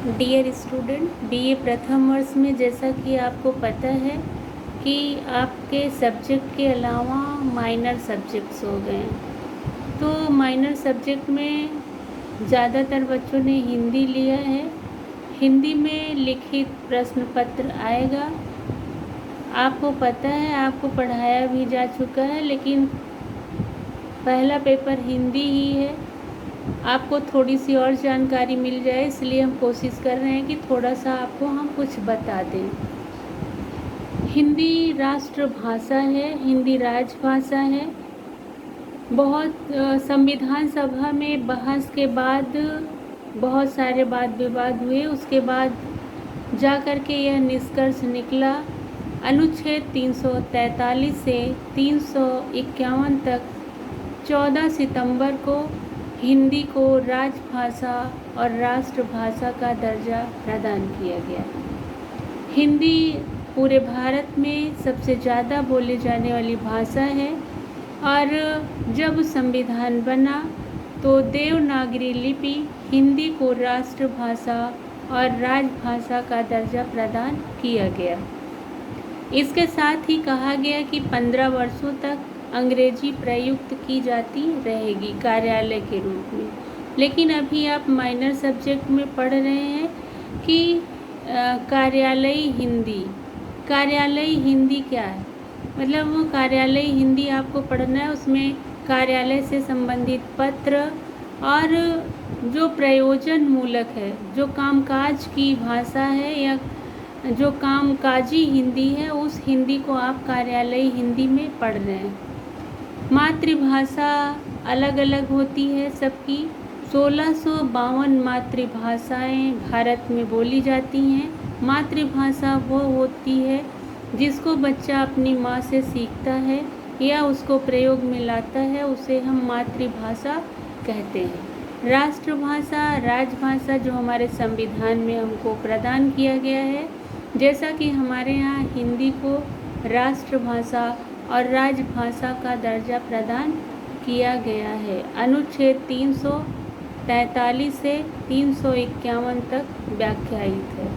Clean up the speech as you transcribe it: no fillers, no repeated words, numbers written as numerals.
Dear student, BA प्रथम वर्ष में जैसा कि आपको पता है कि आपके सब्जेक्ट के अलावा माइनर सब्जेक्ट्स हो गए हैं। तो माइनर सब्जेक्ट में ज़्यादातर बच्चों ने हिंदी लिया है। हिंदी में लिखित प्रश्न पत्र आएगा। आपको पता है, आपको पढ़ाया भी जा चुका है, लेकिन पहला पेपर हिंदी ही है। आपको थोड़ी सी और जानकारी मिल जाए, इसलिए हम कोशिश कर रहे हैं कि थोड़ा सा आपको हम कुछ बता दें। हिंदी राष्ट्रभाषा है, हिंदी राजभाषा है। बहुत संविधान सभा में बहस के बाद बहुत सारे वाद विवाद हुए। उसके बाद जा कर के यह निष्कर्ष निकला, अनुच्छेद 343 से 351 तक 14 सितंबर को हिंदी को राजभाषा और राष्ट्रभाषा का दर्जा प्रदान किया गया। हिंदी पूरे भारत में सबसे ज़्यादा बोले जाने वाली भाषा है और जब संविधान बना तो देवनागरी लिपि हिंदी को राष्ट्रभाषा और राजभाषा का दर्जा प्रदान किया गया। इसके साथ ही कहा गया कि 15 वर्षों तक अंग्रेजी प्रयुक्त की जाती रहेगी कार्यालय के रूप में। लेकिन अभी आप माइनर सब्जेक्ट में पढ़ रहे हैं कि कार्यालयी हिंदी क्या है। मतलब वो कार्यालयी हिंदी आपको पढ़ना है। उसमें कार्यालय से संबंधित पत्र और जो प्रयोजन मूलक है, जो कामकाज की भाषा है या जो कामकाजी हिंदी है, उस हिंदी को आप कार्यालयी हिंदी में पढ़ रहे हैं। मातृभाषा अलग अलग होती है सबकी। 1652 मातृभाषाएं भारत में बोली जाती हैं। मातृभाषा वो होती है जिसको बच्चा अपनी माँ से सीखता है या उसको प्रयोग में लाता है, उसे हम मातृभाषा कहते हैं। राष्ट्रभाषा, राजभाषा जो हमारे संविधान में हमको प्रदान किया गया है, जैसा कि हमारे यहाँ हिंदी को राष्ट्रभाषा और राजभाषा का दर्जा प्रदान किया गया है। अनुच्छेद 343 से 351 तक व्याख्यायित है।